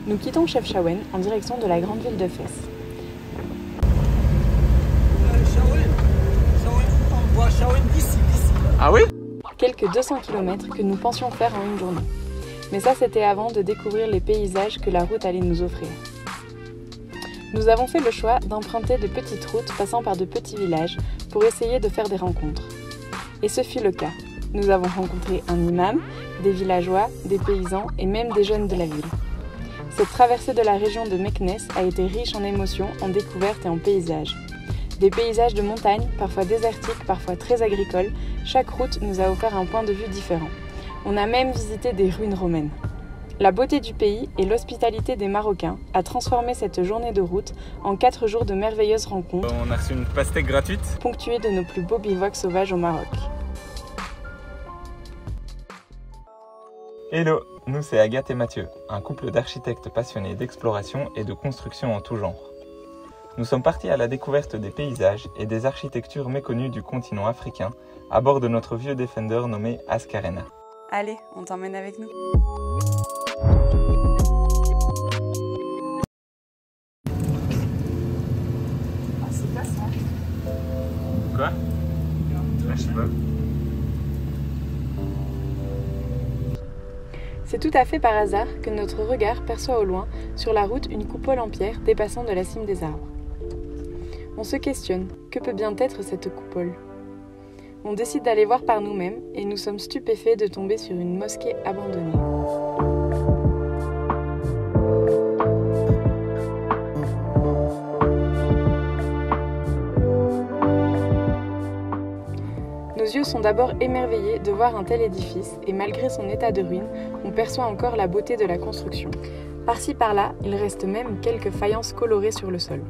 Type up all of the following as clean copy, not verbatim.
Nous quittons Chefchaouen en direction de la grande ville de Fès. On voit Chaouen d'ici. Ah oui? Quelques 200 km que nous pensions faire en une journée. Mais ça, c'était avant de découvrir les paysages que la route allait nous offrir. Nous avons fait le choix d'emprunter de petites routes passant par de petits villages pour essayer de faire des rencontres. Et ce fut le cas. Nous avons rencontré un imam, des villageois, des paysans et même des jeunes de la ville. Cette traversée de la région de Meknès a été riche en émotions, en découvertes et en paysages. Des paysages de montagne, parfois désertiques, parfois très agricoles, chaque route nous a offert un point de vue différent. On a même visité des ruines romaines. La beauté du pays et l'hospitalité des Marocains a transformé cette journée de route en 4 jours de merveilleuses rencontres. On a reçu une pastèque gratuite. Ponctuée de nos plus beaux bivouacs sauvages au Maroc. Hello, nous c'est Agathe et Mathieu, un couple d'architectes passionnés d'exploration et de construction en tout genre. Nous sommes partis à la découverte des paysages et des architectures méconnues du continent africain à bord de notre vieux Defender nommé Ascarena. Allez, on t'emmène avec nous. Ah, c'est pas ça. Quoi? Je sais pas. C'est tout à fait par hasard que notre regard perçoit au loin, sur la route, une coupole en pierre dépassant de la cime des arbres. On se questionne, que peut bien être cette coupole? On décide d'aller voir par nous-mêmes et nous sommes stupéfaits de tomber sur une mosquée abandonnée. Nos yeux sont d'abord émerveillés de voir un tel édifice et malgré son état de ruine, on perçoit encore la beauté de la construction. Par-ci par-là, il reste même quelques faïences colorées sur le sol.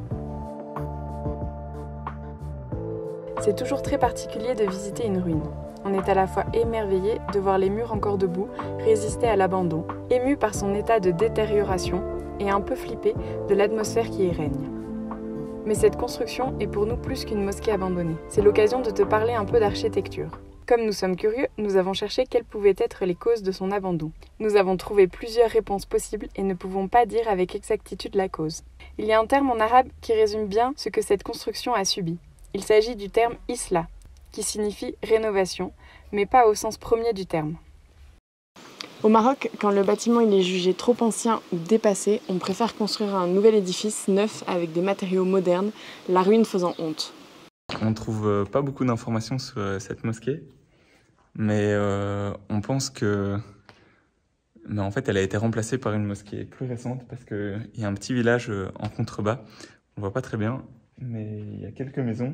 C'est toujours très particulier de visiter une ruine. On est à la fois émerveillé de voir les murs encore debout résister à l'abandon, ému par son état de détérioration et un peu flippé de l'atmosphère qui y règne. Mais cette construction est pour nous plus qu'une mosquée abandonnée. C'est l'occasion de te parler un peu d'architecture. Comme nous sommes curieux, nous avons cherché quelles pouvaient être les causes de son abandon. Nous avons trouvé plusieurs réponses possibles et ne pouvons pas dire avec exactitude la cause. Il y a un terme en arabe qui résume bien ce que cette construction a subi. Il s'agit du terme « islah », qui signifie « rénovation », mais pas au sens premier du terme. Au Maroc, quand le bâtiment il est jugé trop ancien ou dépassé, on préfère construire un nouvel édifice neuf avec des matériaux modernes, la ruine faisant honte. On ne trouve pas beaucoup d'informations sur cette mosquée, mais on pense que en fait, elle a été remplacée par une mosquée plus récente parce qu'il y a un petit village en contrebas. On ne voit pas très bien, mais il y a quelques maisons.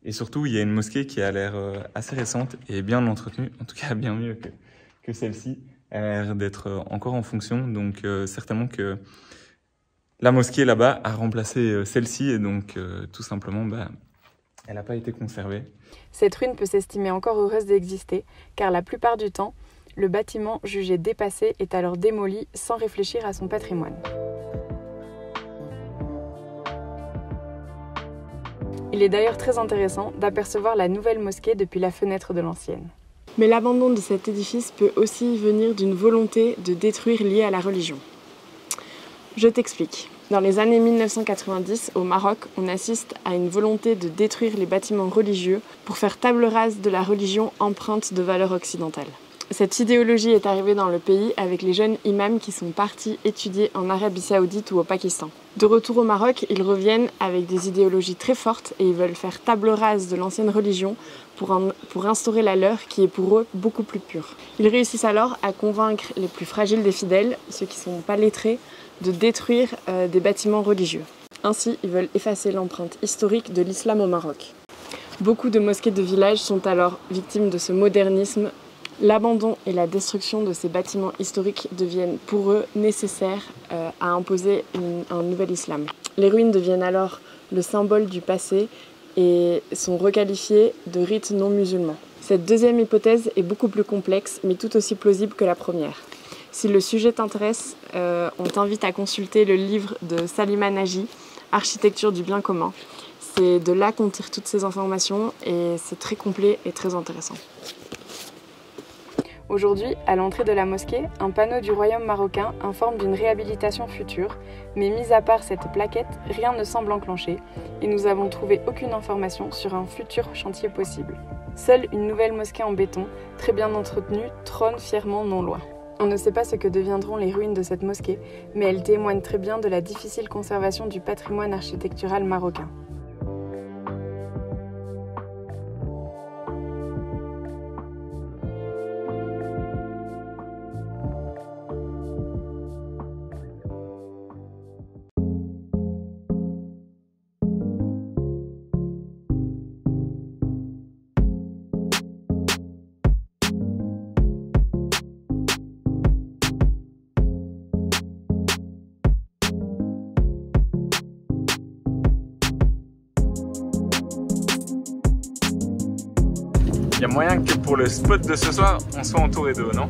Et surtout, il y a une mosquée qui a l'air assez récente et bien entretenue, en tout cas bien mieux que celle-ci. Elle a l'air d'être encore en fonction, donc certainement que la mosquée là-bas a remplacé celle-ci et donc tout simplement, elle n'a pas été conservée. Cette ruine peut s'estimer encore heureuse d'exister, car la plupart du temps, le bâtiment jugé dépassé est alors démoli sans réfléchir à son patrimoine. Il est d'ailleurs très intéressant d'apercevoir la nouvelle mosquée depuis la fenêtre de l'ancienne. Mais l'abandon de cet édifice peut aussi venir d'une volonté de détruire liée à la religion. Je t'explique. Dans les années 1990, au Maroc, on assiste à une volonté de détruire les bâtiments religieux pour faire table rase de la religion empreinte de valeurs occidentales. Cette idéologie est arrivée dans le pays avec les jeunes imams qui sont partis étudier en Arabie Saoudite ou au Pakistan. De retour au Maroc, ils reviennent avec des idéologies très fortes et ils veulent faire table rase de l'ancienne religion pour instaurer la leur qui est pour eux beaucoup plus pure. Ils réussissent alors à convaincre les plus fragiles des fidèles, ceux qui ne sont pas lettrés, de détruire des bâtiments religieux. Ainsi, ils veulent effacer l'empreinte historique de l'islam au Maroc. Beaucoup de mosquées de village sont alors victimes de ce modernisme. L'abandon et la destruction de ces bâtiments historiques deviennent pour eux nécessaires à imposer un nouvel islam. Les ruines deviennent alors le symbole du passé et sont requalifiées de rites non musulmans. Cette deuxième hypothèse est beaucoup plus complexe, mais tout aussi plausible que la première. Si le sujet t'intéresse, on t'invite à consulter le livre de Salima Nagy, Architecture du bien commun. C'est de là qu'on tire toutes ces informations et c'est très complet et très intéressant. Aujourd'hui, à l'entrée de la mosquée, un panneau du royaume marocain informe d'une réhabilitation future, mais mis à part cette plaquette, rien ne semble enclenché et nous avons trouvé aucune information sur un futur chantier possible. Seule une nouvelle mosquée en béton, très bien entretenue, trône fièrement non loin. On ne sait pas ce que deviendront les ruines de cette mosquée, mais elles témoignent très bien de la difficile conservation du patrimoine architectural marocain. Il y a moyen que pour le spot de ce soir, on soit entouré d'eau, non?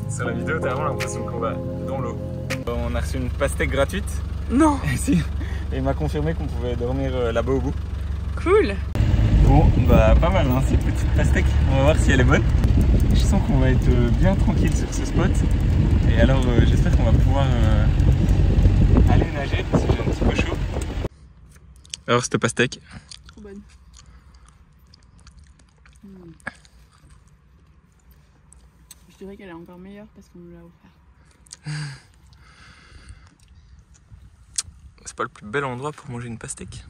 Sur la vidéo, t'as vraiment l'impression qu'on va dans l'eau. On a reçu une pastèque gratuite. Non. Et si, et il m'a confirmé qu'on pouvait dormir là-bas au bout. Cool. Bon, bah pas mal hein, ces petites pastèques. On va voir si elle est bonne. Je sens qu'on va être bien tranquille sur ce spot. Et alors j'espère qu'on va pouvoir aller nager parce que j'ai un petit peu chaud. Alors cette pastèque. Trop bonne. Je dirais qu'elle est encore meilleure parce qu'on nous l'a offert. C'est pas le plus bel endroit pour manger une pastèque.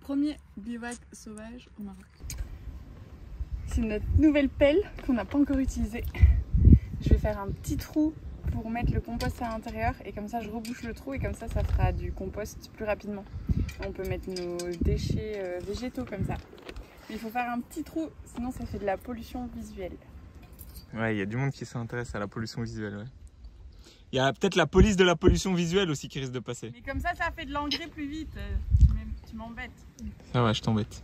Premier bivouac sauvage au Maroc. C'est notre nouvelle pelle qu'on n'a pas encore utilisée. Je vais faire un petit trou pour mettre le compost à l'intérieur et comme ça je rebouche le trou et comme ça fera du compost plus rapidement. On peut mettre nos déchets végétaux comme ça. Mais il faut faire un petit trou, sinon ça fait de la pollution visuelle. Ouais, il y a du monde qui s'intéresse à la pollution visuelle. Ouais. Il y a peut-être la police de la pollution visuelle aussi qui risque de passer. Mais comme ça fait de l'engrais plus vite. Tu m'embêtes. Ça va, je t'embête.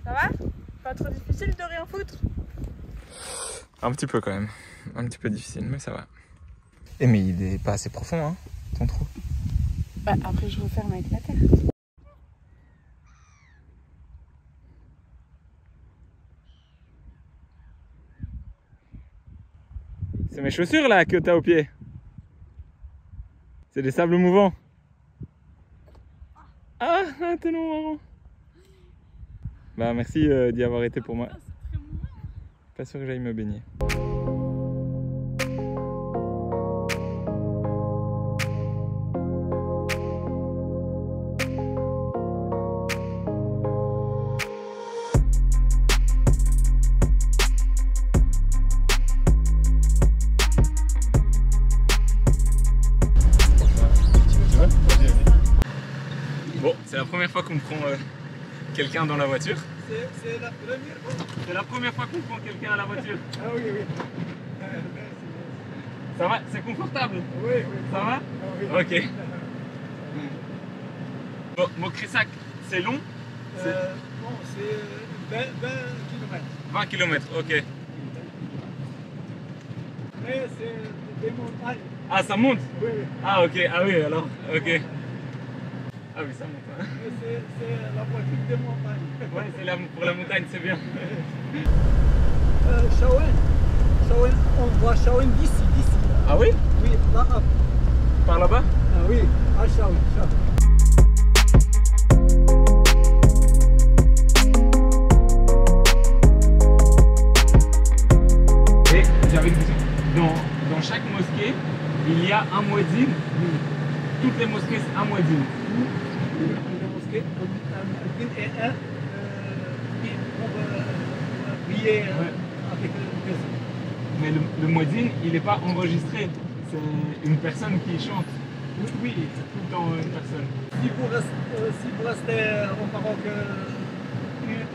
Ça va? Pas trop difficile de rien foutre? Un petit peu quand même. Un petit peu difficile, mais ça va. Et mais il est pas assez profond, hein, ton trou. Bah après je referme avec la terre. C'est mes chaussures là que t'as au pied. C'est des sables mouvants. Ah, t'es non marrant. Bah merci d'y avoir été pour moi. Pas sûr que j'aille me baigner. Bon, c'est la première fois qu'on prend quelqu'un dans la voiture. C'est la première fois. C'est la première fois qu'on prend quelqu'un à la voiture. Ah oui, oui. Ça va? C'est confortable? Oui, oui. Ça va? Ah, oui. Ok. Bon, Mokrissac, c'est long? Bon, c'est 20 km. 20 km, ok. Mais c'est des montagnes. Ah, ça monte? Oui, oui. Ah, ok, ah oui, alors, ok. Ah oui, ça monte. Hein. Mais c'est la voiture des montagnes. Ouais, c'est pour la montagne, c'est bien. Shawen, on voit Shawen d'ici. Ah oui? Oui, là, Par là-bas? ah oui, à Shawen. Et j'avais une question. Dans chaque mosquée, il y a un muezzin. Toutes les mosquées, c'est un muezzin. La mosquée, et un pour prier avec le personne. Mais le muezzin, il n'est pas enregistré. C'est une personne qui chante. Oui, oui. C'est tout le temps une personne. Si vous restez au Maroc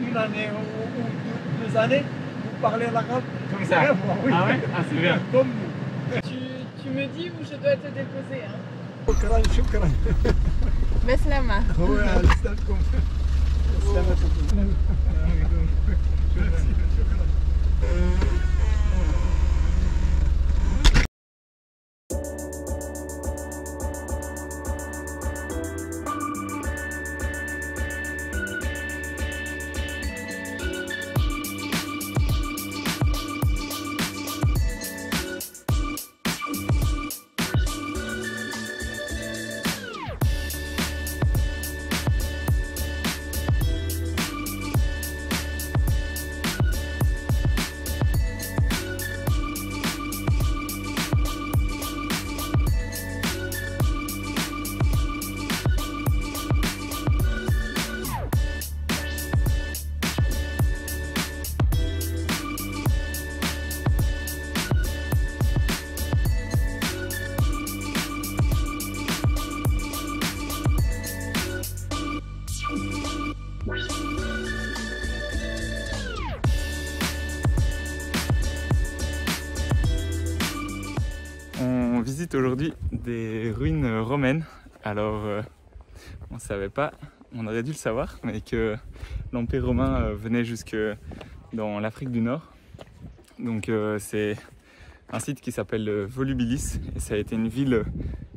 une année ou 2 années, vous parlez l'arabe. Comme ça? Oui. Ah ouais? Ah, c'est bien. Comme nous. Tu me dis où je dois te déposer hein? شكرا Beslama. هو على السلامتكم السلامة visite aujourd'hui des ruines romaines. Alors, on ne savait pas, on aurait dû le savoir, mais que l'Empire romain venait jusque dans l'Afrique du Nord. Donc c'est un site qui s'appelle Volubilis et ça a été une ville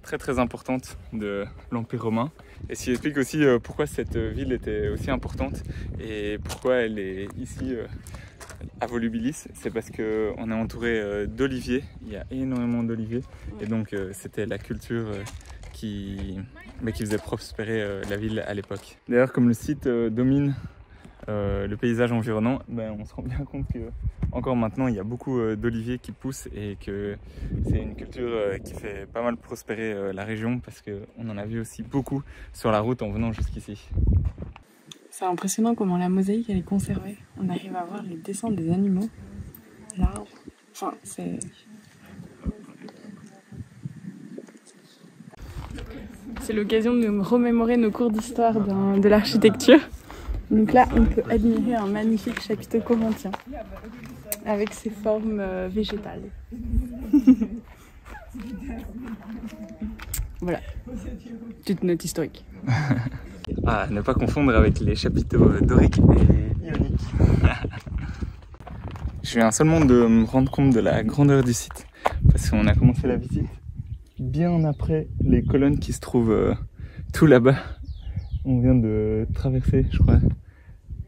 très très importante de l'Empire romain. Et ce qui explique aussi pourquoi cette ville était aussi importante et pourquoi elle est ici à Volubilis. C'est parce qu'on est entouré d'oliviers, il y a énormément d'oliviers et donc c'était la culture qui faisait prospérer la ville à l'époque. D'ailleurs, comme le site domine le paysage environnant, on se rend bien compte que encore maintenant il y a beaucoup d'oliviers qui poussent et que c'est une culture qui fait pas mal prospérer la région parce qu'on en a vu aussi beaucoup sur la route en venant jusqu'ici. C'est impressionnant comment la mosaïque elle est conservée. On arrive à voir les dessins des animaux, l'arbre, enfin c'est... C'est l'occasion de nous remémorer nos cours d'histoire de l'architecture. Donc là, on peut admirer un magnifique chapiteau corinthien avec ses formes végétales. Voilà, petite note historique. Ah, ne pas confondre avec les chapiteaux doriques et ioniques. Je viens seulement de me rendre compte de la grandeur du site parce qu'on a commencé la visite bien après les colonnes qui se trouvent tout là-bas. On vient de traverser, je crois,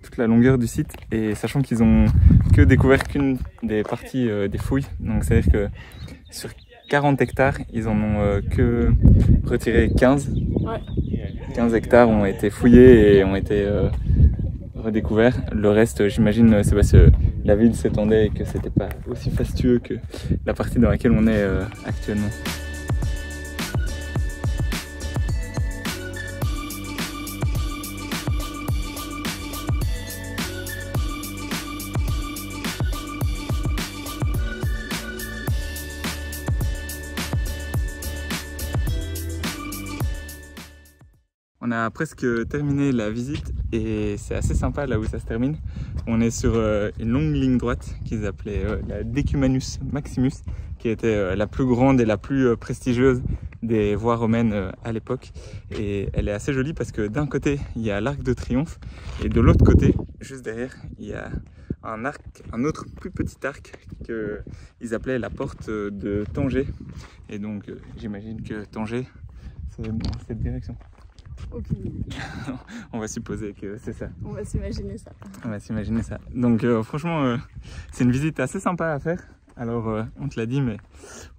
toute la longueur du site et sachant qu'ils ont que découvert qu'une des parties des fouilles, donc c'est à dire que sur 40 hectares ils en ont que retiré 15. Ouais. 15 hectares ont été fouillés et ont été redécouverts. Le reste, j'imagine, c'est parce que la ville s'étendait et que c'était pas aussi fastueux que la partie dans laquelle on est actuellement. On a presque terminé la visite et c'est assez sympa là où ça se termine. On est sur une longue ligne droite qu'ils appelaient la Decumanus Maximus, qui était la plus grande et la plus prestigieuse des voies romaines à l'époque. Et elle est assez jolie parce que d'un côté il y a l'Arc de Triomphe et de l'autre côté, juste derrière, il y a un autre plus petit arc qu'ils appelaient la porte de Tanger. Et donc j'imagine que Tanger c'est dans cette direction. Okay. On va supposer que c'est ça. On va s'imaginer ça. On va s'imaginer ça. Donc franchement, c'est une visite assez sympa à faire. Alors on te l'a dit, mais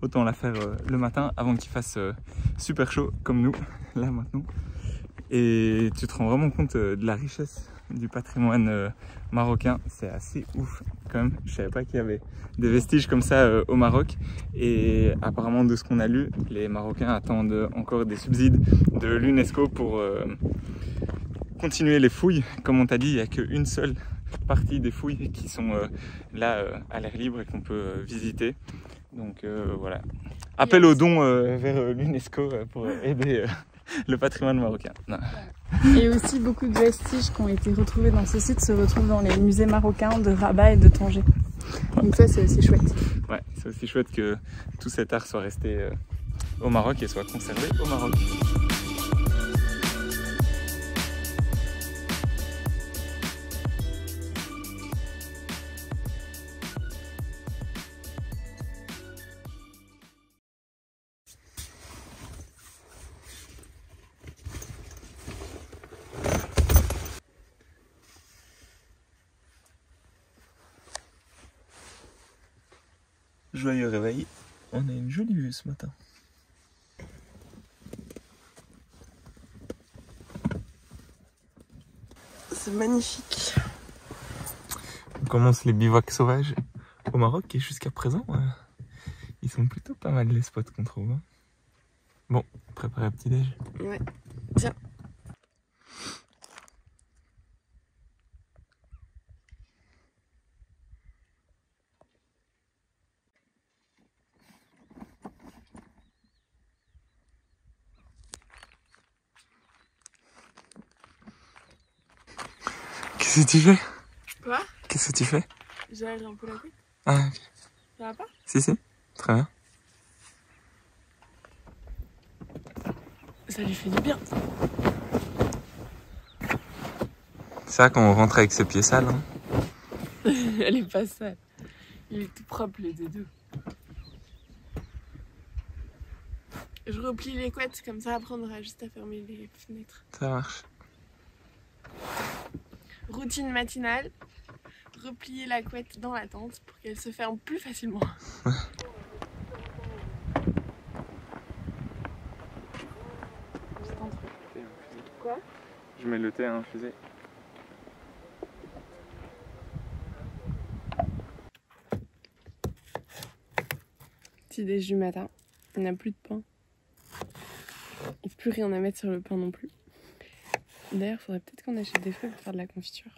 autant la faire le matin avant qu'il fasse super chaud comme nous, là maintenant. Et tu te rends vraiment compte de la richesse du patrimoine marocain. C'est assez ouf quand même. Je savais pas qu'il y avait des vestiges comme ça au Maroc. Et apparemment, de ce qu'on a lu, les Marocains attendent encore des subsides de l'UNESCO pour continuer les fouilles. Comme on t'a dit, il n'y a qu'une seule partie des fouilles qui sont là à l'air libre et qu'on peut visiter. Donc voilà. Appel aux dons vers l'UNESCO pour aider le patrimoine marocain. Non. Et aussi beaucoup de vestiges qui ont été retrouvés dans ce site se retrouvent dans les musées marocains de Rabat et de Tanger. Donc ça c'est aussi chouette. Ouais, c'est aussi chouette que tout cet art soit resté au Maroc et soit conservé au Maroc. Joyeux réveil, on a une jolie vue ce matin. C'est magnifique. On commence les bivouacs sauvages au Maroc et jusqu'à présent, ils sont plutôt pas mal les spots qu'on trouve. Hein. Bon, préparer un petit déj. Ouais, tiens. Qu'est-ce que tu fais? Quoi? Qu'est-ce que tu fais? J'aère un peu la tête. Ah ok. Ça va pas? Si, très bien. Ça lui fait du bien. Ça, quand on rentre avec ses pieds sales. Hein. Elle est pas sale. Il est tout propre les deux. Je replie les couettes, comme ça après on aura juste à fermer les fenêtres. Ça marche. Routine matinale, replier la couette dans la tente pour qu'elle se ferme plus facilement. Quoi? Je mets le thé à infuser. Petit déj du matin, il n'y a plus de pain. Il n'y a plus rien à mettre sur le pain non plus. D'ailleurs, il faudrait peut-être qu'on achète des feuilles pour faire de la confiture.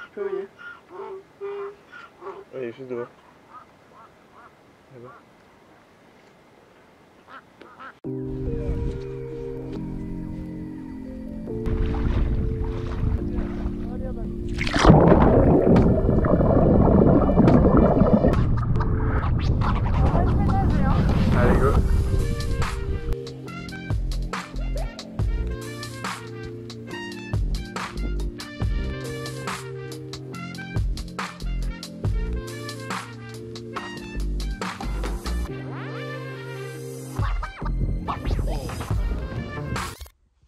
Je peux venir. Oui, juste devant. Là-bas. Allez, go.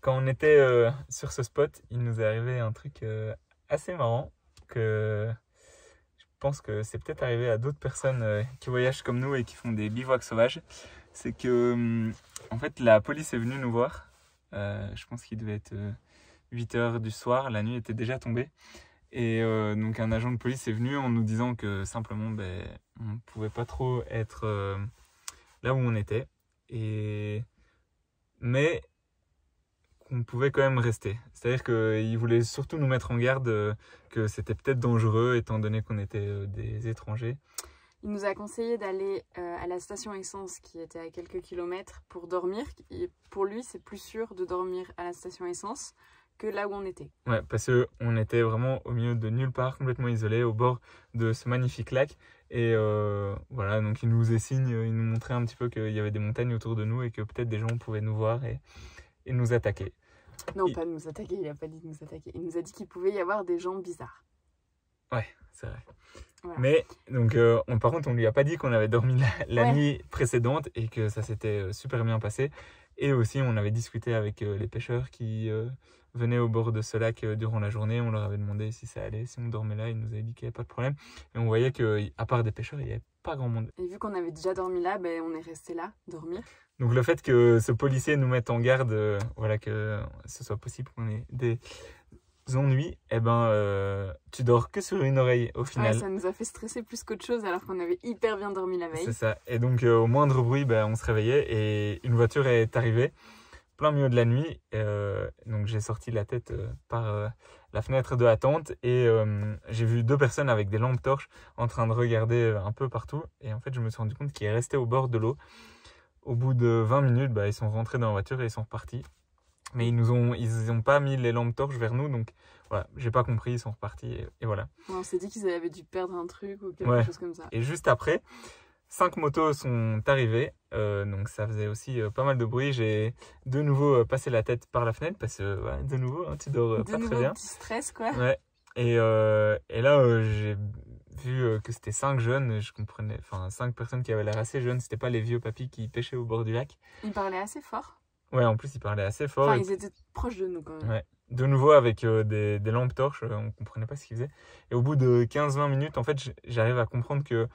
Quand on était sur ce spot, il nous est arrivé un truc assez marrant que je pense que c'est peut-être arrivé à d'autres personnes qui voyagent comme nous et qui font des bivouacs sauvages. C'est que en fait la police est venue nous voir. Je pense qu'il devait être 8 h du soir, la nuit était déjà tombée. Et donc un agent de police est venu en nous disant que simplement on ne pouvait pas trop être là où on était. Mais qu'on pouvait quand même rester. C'est-à-dire qu'il voulait surtout nous mettre en garde que c'était peut-être dangereux étant donné qu'on était des étrangers. Il nous a conseillé d'aller à la station essence qui était à quelques kilomètres pour dormir. Et pour lui, c'est plus sûr de dormir à la station essence que là où on était. Ouais, parce qu'on était vraiment au milieu de nulle part, complètement isolé, au bord de ce magnifique lac. Et voilà, donc il nous faisait signe, il nous montrait un petit peu qu'il y avait des montagnes autour de nous et que peut-être des gens pouvaient nous voir et nous attaquer. Non, pas nous attaquer, il n'a pas dit de nous attaquer. Il nous a dit qu'il pouvait y avoir des gens bizarres. Ouais, c'est vrai. Voilà. Mais donc, par contre, on lui a pas dit qu'on avait dormi la nuit précédente et que ça s'était super bien passé. Et aussi, on avait discuté avec les pêcheurs qui venaient au bord de ce lac durant la journée. On leur avait demandé si ça allait, si on dormait là. Ils nous avaient dit qu'il n'y avait pas de problème. Et on voyait qu'à part des pêcheurs, il n'y avait pas grand monde. Et vu qu'on avait déjà dormi là, on est resté là, dormir. Donc le fait que ce policier nous mette en garde, voilà, que ce soit possible qu'on ait des ennuis, tu dors que sur une oreille au final. Ouais, ça nous a fait stresser plus qu'autre chose alors qu'on avait hyper bien dormi la veille. C'est ça. Et donc au moindre bruit, on se réveillait et une voiture est arrivée plein milieu de la nuit. Donc j'ai sorti la tête par la fenêtre de la tente et j'ai vu 2 personnes avec des lampes torches en train de regarder un peu partout. Et en fait, je me suis rendu compte qu'ils restaient au bord de l'eau. Au bout de 20 minutes, ils sont rentrés dans la voiture et ils sont repartis. Mais ils ont pas mis les lampes torches vers nous, donc voilà, j'ai pas compris, ils sont repartis et voilà. Ouais, on s'est dit qu'ils avaient dû perdre un truc ou quelque chose comme ça. Et juste après, 5 motos sont arrivées, donc ça faisait aussi pas mal de bruit. J'ai de nouveau passé la tête par la fenêtre parce que de nouveau, tu dors pas très bien. Petit stress quoi. Ouais. Et là, j'ai vu que c'était 5 jeunes, je comprenais, enfin 5 personnes qui avaient l'air assez jeunes, c'était pas les vieux papis qui pêchaient au bord du lac. Ils parlaient assez fort. Ouais, en plus ils parlaient assez fort. Enfin, ils étaient proches de nous quand même. Ouais. De nouveau avec des lampes torches, on comprenait pas ce qu'ils faisaient. Et au bout de 15-20 minutes, en fait, j'arrive à comprendre que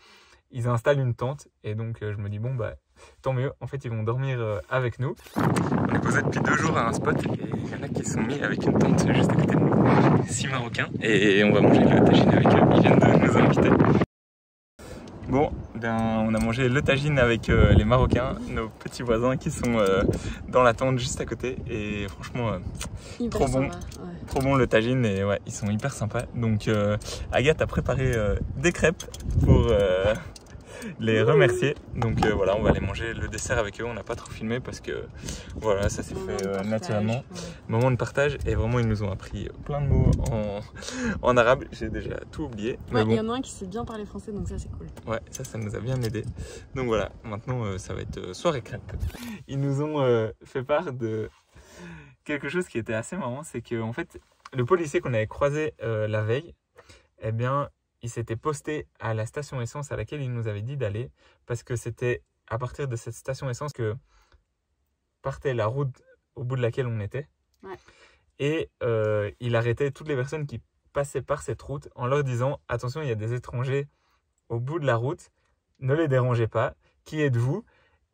ils installent une tente. Et donc je me dis bon tant mieux, en fait ils vont dormir avec nous. On est posé depuis 2 jours à un spot et il y en a qui sont mis avec une tente juste à côté de nous. 6 Marocains et on va manger le tagine avec eux, ils viennent de nous inviter. Bon, on a mangé le tagine avec les Marocains, nos petits voisins qui sont dans la tente juste à côté. Et franchement, trop bon, trop bon le tagine et ouais, ils sont hyper sympas. Donc Agathe a préparé des crêpes les remercier. Donc voilà, on va aller manger le dessert avec eux. On n'a pas trop filmé parce que voilà, ça s'est fait naturellement. Moment de partage, et vraiment ils nous ont appris plein de mots en arabe. J'ai déjà tout oublié. Ouais, bon. Il y en a un qui sait bien parler français, donc ça c'est cool. Ouais, ça nous a bien aidé. Donc voilà, maintenant ça va être soirée crêpe. Ils nous ont fait part de quelque chose qui était assez marrant, c'est que en fait, le policier qu'on avait croisé la veille, eh bien, il s'était posté à la station essence à laquelle il nous avait dit d'aller, parce que c'était à partir de cette station essence que partait la route au bout de laquelle on était. Ouais. Et il arrêtait toutes les personnes qui passaient par cette route en leur disant « Attention, il y a des étrangers au bout de la route, ne les dérangez pas, qui êtes-vous »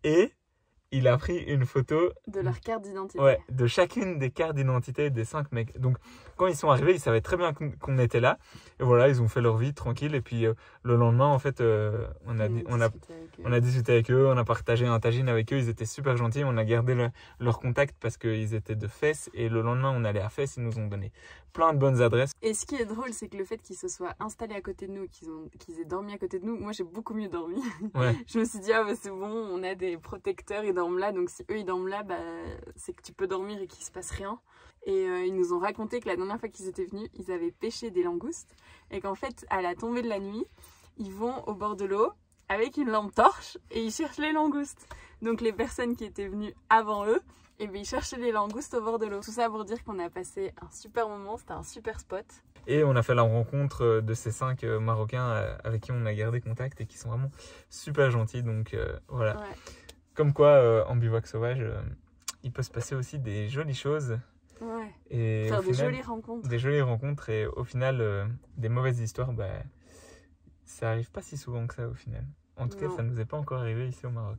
Et il a pris une photo de leur carte d'identité. Ouais, de chacune des cartes d'identité des 5 mecs. Donc, quand ils sont arrivés, ils savaient très bien qu'on était là. Et voilà, ils ont fait leur vie tranquille. Et puis, le lendemain, en fait, on a discuté avec eux, on a partagé un tagine avec eux. Ils étaient super gentils. On a gardé leur contact parce qu'ils étaient de Fès. Et le lendemain, on allait à Fès. Ils nous ont donné plein de bonnes adresses. Et ce qui est drôle, c'est que le fait qu'ils se soient installés à côté de nous, qu'ils aient dormi à côté de nous, moi, j'ai beaucoup mieux dormi. Ouais. Je me suis dit, ah bah c'est bon, on a des protecteurs, ils dorment là. Donc, si eux, ils dorment là, bah, c'est que tu peux dormir et qu'il se passe rien. Et ils nous ont raconté que la dernière fois qu'ils étaient venus, ils avaient pêché des langoustes. Et qu'en fait, à la tombée de la nuit, ils vont au bord de l'eau avec une lampe torche et ils cherchent les langoustes. Donc les personnes qui étaient venues avant eux, et bien ils cherchaient les langoustes au bord de l'eau. Tout ça pour dire qu'on a passé un super moment, c'était un super spot. Et on a fait la rencontre de ces 5 Marocains avec qui on a gardé contact et qui sont vraiment super gentils. Donc voilà. Ouais. Comme quoi, en bivouac sauvage, il peut se passer aussi des jolies choses. Ouais. Et faire au final, jolies rencontres. Des jolies rencontres et au final, des mauvaises histoires, bah, ça arrive pas si souvent que ça au final. En tout cas, ça nous est pas encore arrivé ici au Maroc.